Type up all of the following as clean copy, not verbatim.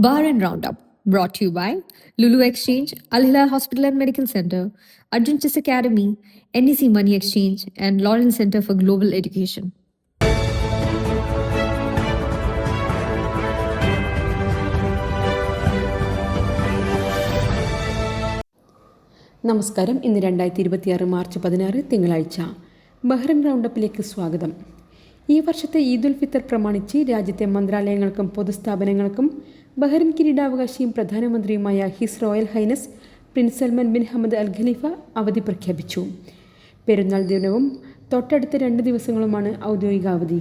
Bar and Roundup, brought to you by Lulu Exchange, Al Hilal Hospital and Medical Center, Arjun Chis Academy, NEC Money Exchange, and Lawrence Center for Global Education. നമസ്കാരം. ഇന്ന് 2026 March 16 തിങ്കളാഴ്ച. Bahrain റൗണ്ടപ്പിലേക്ക് സ്വാഗതം. ഈ വർഷത്തെ ഈദുൽ ഫിത്തർ പ്രമാണിച്ച് രാജ്യത്തെ മന്ത്രാലയങ്ങൾക്കും പൊതുസ്ഥാപനങ്ങൾക്കും ബഹ്റൈൻ കിരീടാവകാശിയും പ്രധാനമന്ത്രിയുമായ his royal highness prince Salman bin Hamad Al Khalifa അവധി പ്രഖ്യാപിച്ചു. പെരുന്നാൾ ദിനവും തൊട്ടടുത്ത 2 ദിവസങ്ങളുമാണ് ഔദ്യോഗിക അവധി.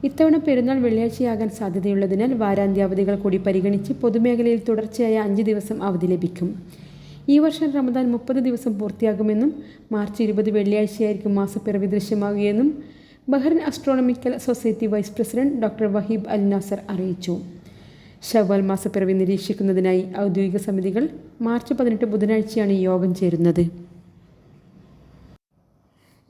ഇത്തവണ പെരുന്നാൾ വെള്ളിയാഴ്ചയാകാൻ സാധ്യതയുള്ളതിനാൽ വാരാന്ത്യ അവധികൾ കൂടി പരിഗണിച്ച് പൊതുമേഖലയിൽ തുടർച്ചയായ 5 ദിവസം അവധി ലഭിക്കും. ഈ വർഷം റമദാൻ 30 ദിവസം പൂർത്തിയാകുമെന്നും മാർച്ച് 20 വെള്ളിയാഴ്ചയായിരിക്കും മാസപ്പിറവി ദൃശ്യമാകുകയെന്നും Bahrain astronomical society vice president doctor Waheeb Al Nasser അറിയിച്ചു. ഷവ്വാൽ മാസപ്പിറവി നിരീക്ഷിക്കുന്നതിനായി ഔദ്യോഗിക സമിതികൾ മാർച്ച് 18 ബുധനാഴ്ചയാണ് യോഗം ചേരുന്നത്.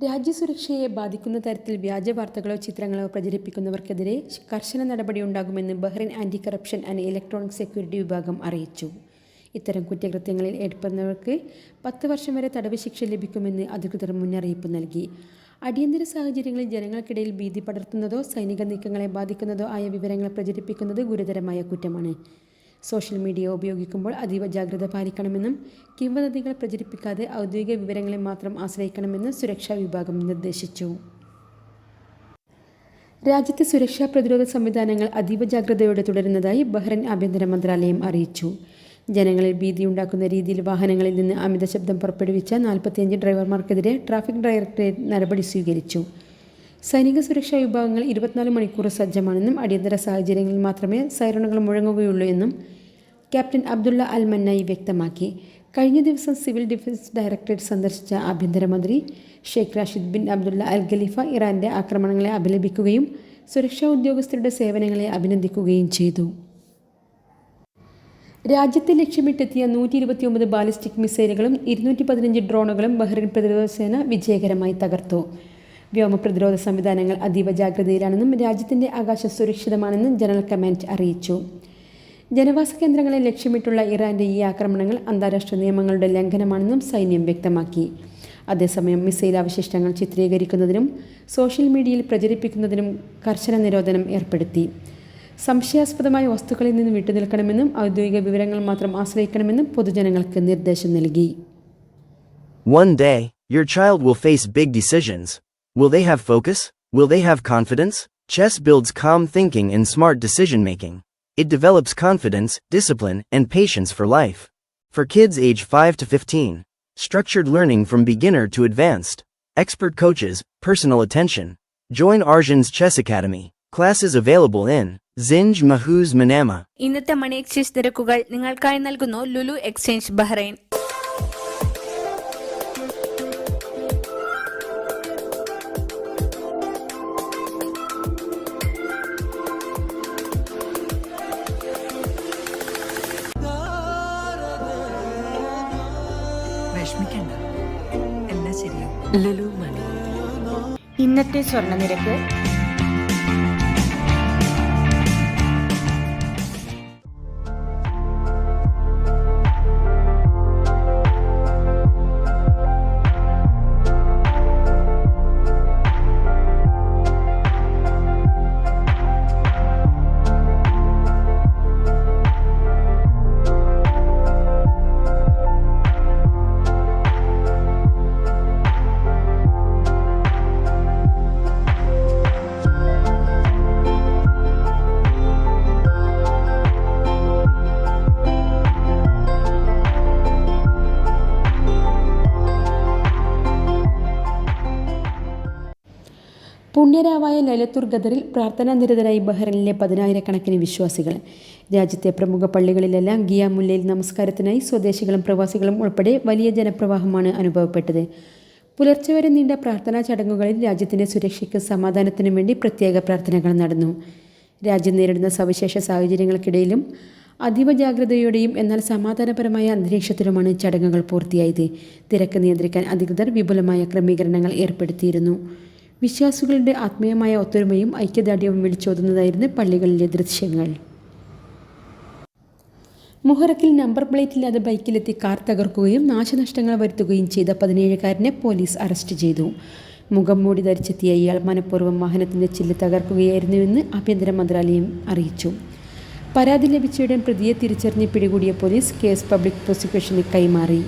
രാജ്യസുരക്ഷയെ ബാധിക്കുന്ന തരത്തിൽ വ്യാജ വാർത്തകളോ ചിത്രങ്ങളോ പ്രചരിപ്പിക്കുന്നവർക്കെതിരെ കർശന നടപടിയുണ്ടാകുമെന്ന് Bahrain anti corruption and electronic security വിഭാഗം അറിയിച്ചു. ഇത്തരം കുറ്റകൃത്യങ്ങളിൽ ഏർപ്പെടുന്നവർക്ക് 10 വർഷം വരെ തടവ് ശിക്ഷ ലഭിക്കുമെന്ന് അധികൃതർ മുന്നറിയിപ്പ് നൽകി. അടിയന്തര സാഹചര്യങ്ങളിൽ ജനങ്ങൾക്കിടയിൽ ഭീതി പടർത്തുന്നതോ സൈനിക നീക്കങ്ങളെ ബാധിക്കുന്നതോ ആയ വിവരങ്ങൾ പ്രചരിപ്പിക്കുന്നത് ഗുരുതരമായ കുറ്റമാണ്. സോഷ്യൽ മീഡിയ ഉപയോഗിക്കുമ്പോൾ അതീവ ജാഗ്രത പാലിക്കണമെന്നും കിംവദന്തികൾ പ്രചരിപ്പിക്കാതെ ഔദ്യോഗിക വിവരങ്ങളെ മാത്രം ആശ്രയിക്കണമെന്നും സുരക്ഷാ വിഭാഗം നിർദ്ദേശിച്ചു. രാജ്യത്തെ സുരക്ഷാ പ്രതിരോധ സംവിധാനങ്ങൾ അതീവ ജാഗ്രതയോടെ തുടരുന്നതായി ബഹ്റൈൻ ആഭ്യന്തര മന്ത്രാലയം അറിയിച്ചു. ജനങ്ങളിൽ ഭീതിയുണ്ടാക്കുന്ന രീതിയിൽ വാഹനങ്ങളിൽ നിന്ന് അമിത ശബ്ദം പുറപ്പെടുവിച്ച 45 ഡ്രൈവർമാർക്കെതിരെ ട്രാഫിക് ഡയറക്ടറേറ്റ് നടപടി സ്വീകരിച്ചു. സൈനിക സുരക്ഷാ വിഭാഗങ്ങൾ 24 മണിക്കൂർ സജ്ജമാണെന്നും അടിയന്തര സാഹചര്യങ്ങളിൽ മാത്രമേ സൈറണുകൾ മുഴങ്ങുകയുള്ളൂ എന്നും ക്യാപ്റ്റൻ അബ്ദുള്ള അൽ മന്നായി വ്യക്തമാക്കി. കഴിഞ്ഞ ദിവസം സിവിൽ ഡിഫൻസ് ഡയറക്ടറേറ്റ് സന്ദർശിച്ച ആഭ്യന്തരമന്ത്രി ഷെയ്ഖ് റാഷിദ് ബിൻ അബ്ദുള്ള അൽ ഖലീഫ ഇറാന്റെ ആക്രമണങ്ങളെ അപലപിക്കുകയും സുരക്ഷാ ഉദ്യോഗസ്ഥരുടെ സേവനങ്ങളെ അഭിനന്ദിക്കുകയും ചെയ്തു. രാജ്യത്തെ ലക്ഷ്യമിട്ടെത്തിയ 129 ബാലിസ്റ്റിക് മിസൈലുകളും 215 ഡ്രോണുകളും ബഹ്റൈൻ പ്രതിരോധ സേന വിജയകരമായി തകർത്തു. വ്യോമ പ്രതിരോധ സംവിധാനങ്ങൾ അതീവ ജാഗ്രതയിലാണെന്നും രാജ്യത്തിൻ്റെ ആകാശം സുരക്ഷിതമാണെന്നും ജനറൽ കമാൻഡ് അറിയിച്ചു. ജനവാസ കേന്ദ്രങ്ങളെ ലക്ഷ്യമിട്ടുള്ള ഇറാന്റെ ഈ ആക്രമണങ്ങൾ അന്താരാഷ്ട്ര നിയമങ്ങളുടെ ലംഘനമാണെന്നും സൈന്യം വ്യക്തമാക്കി. അതേസമയം മിസൈൽ അവശിഷ്ടങ്ങൾ ചിത്രീകരിക്കുന്നതിനും സോഷ്യൽ മീഡിയയിൽ പ്രചരിപ്പിക്കുന്നതിനും കർശന നിരോധനം ഏർപ്പെടുത്തി. സംശയാസ്പദമായ വസ്തുക്കളിൽ നിന്ന് വിട്ടുനിൽക്കണമെന്നും ഔദ്യോഗിക വിവരങ്ങൾ മാത്രം ആശ്രയിക്കണമെന്നും പൊതുജനങ്ങൾക്ക് നിർദ്ദേശം നൽകി. One day, your child will face big decisions. Will they have focus? Will they have confidence? Chess builds calm thinking and smart decision-making. It develops confidence, discipline, and patience for life. For kids age 5 to 15, structured learning from beginner to advanced, expert coaches, personal attention. Join Arjun's Chess Academy. Classes available in Zinj Mahuz Manama. ഇന്നത്തെ money exchange നിരക്കുകൾ നിങ്ങൾക്കായി നൽകുന്നു Lulu exchange Bahrain. Lulu മണി. ഇന്നത്തെ സ്വർണ്ണ നിരക്ക് പുണ്യരാവായ ലൈലത്തുൽ ഖദറിൽ പ്രാർത്ഥനാനിരതരായി ബഹ്റൈനിലെ 10,000-കണക്കിന് വിശ്വാസികൾ. രാജ്യത്തെ പ്രമുഖ പള്ളികളിലെല്ലാം ഖിയാമുല്ലൈൽ നമസ്കാരത്തിനായി സ്വദേശികളും പ്രവാസികളും ഉൾപ്പെടെ വലിയ ജനപ്രവാഹമാണ് അനുഭവപ്പെട്ടത്. പുലർച്ചെ വരെ നീണ്ട പ്രാർത്ഥനാ ചടങ്ങുകളിൽ രാജ്യത്തിൻ്റെ സുരക്ഷയ്ക്കും സമാധാനത്തിനും വേണ്ടി പ്രത്യേക പ്രാർത്ഥനകൾ നടന്നു. രാജ്യം നേരിടുന്ന സവിശേഷ സാഹചര്യങ്ങൾക്കിടയിലും അതീവ ജാഗ്രതയോടെയും എന്നാൽ സമാധാനപരമായ അന്തരീക്ഷത്തിലുമാണ് ചടങ്ങുകൾ പൂർത്തിയായത്. തിരക്ക് നിയന്ത്രിക്കാൻ അധികൃതർ വിപുലമായ ക്രമീകരണങ്ങൾ ഏർപ്പെടുത്തിയിരുന്നു. വിശ്വാസികളുടെ ആത്മീയമായ ഒത്തൊരുമയും ഐക്യദാർഢ്യവും വിളിച്ചോതുന്നതായിരുന്നു പള്ളികളിലെ ദൃശ്യങ്ങൾ. മുഹറക്കിൽ നമ്പർ പ്ലേറ്റില്ലാതെ ബൈക്കിലെത്തി കാർ തകർക്കുകയും നാശനഷ്ടങ്ങൾ വരുത്തുകയും ചെയ്ത 17-കാരനെ പോലീസ് അറസ്റ്റ് ചെയ്തു. മുഖം മൂടി ധരിച്ചെത്തിയ ഇയാൾ മനഃപൂർവ്വം വാഹനത്തിൻ്റെ ചില്ല് തകർക്കുകയായിരുന്നുവെന്ന് ആഭ്യന്തര മന്ത്രാലയം അറിയിച്ചു. പരാതി ലഭിച്ചയുടൻ പ്രതിയെ തിരിച്ചറിഞ്ഞ് പിടികൂടിയ പോലീസ് കേസ് പബ്ലിക് പ്രോസിക്യൂഷന് കൈമാറി.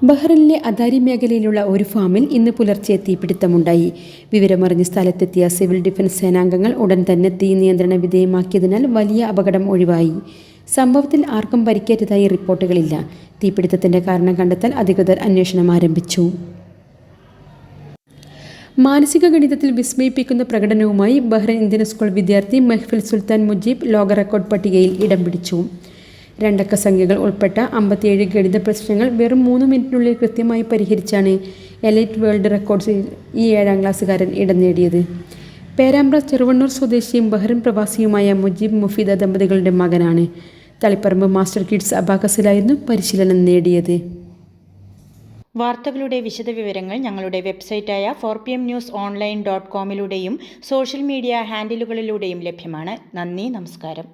ബഹ്റിനിലെ അദാരി മേഖലയിലുള്ള ഒരു ഫാമിൽ ഇന്ന് പുലർച്ചെ തീപിടുത്തമുണ്ടായി. വിവരമറിഞ്ഞ് സ്ഥലത്തെത്തിയ സിവിൽ ഡിഫൻസ് സേനാംഗങ്ങൾ ഉടൻ തന്നെ തീ നിയന്ത്രണ വിധേയമാക്കിയതിനാൽ വലിയ അപകടം ഒഴിവായി. സംഭവത്തിൽ ആർക്കും പരിക്കേറ്റതായി റിപ്പോർട്ടുകളില്ല. തീപിടുത്തത്തിൻ്റെ കാരണം കണ്ടെത്താൻ അധികൃതർ അന്വേഷണം ആരംഭിച്ചു. മാനസിക ഗണിതത്തിൽ വിസ്മയിപ്പിക്കുന്ന പ്രകടനവുമായി ബഹ്റൈൻ ഇന്ത്യൻ സ്കൂൾ വിദ്യാർത്ഥി മെഹ്ഫിൽ സുൽത്താൻ മുജീബ് ലോക റെക്കോർഡ് പട്ടികയിൽ ഇടം പിടിച്ചു. 2 അക്ക സംഖ്യകൾ ഉൾപ്പെട്ട 57 ഗണിത പ്രശ്നങ്ങൾ വെറും 3 മിനിറ്റിനുള്ളിൽ കൃത്യമായി പരിഹരിച്ചാണ് എലൈറ്റ് വേൾഡ് റെക്കോർഡ്സിൽ ഈ 7-ാം ക്ലാസ്സുകാരൻ ഇടം നേടിയത്. പേരാമ്പ്ര ചെറുവണ്ണൂർ സ്വദേശിയും ബഹ്റിൻ പ്രവാസിയുമായ മുജീബ് മുഫീദ ദമ്പതികളുടെ മകനാണ്. തളിപ്പറമ്പ് മാസ്റ്റർ കിഡ്സ് അബാക്കസിലായിരുന്നു പരിശീലനം നേടിയത്. വാർത്തകളുടെ വിശദവിവരങ്ങൾ ഞങ്ങളുടെ വെബ്സൈറ്റായ 4pmnewsonline.com സോഷ്യൽ മീഡിയ ഹാൻഡിലുകളിലൂടെയും ലഭ്യമാണ്. നന്ദി, നമസ്കാരം.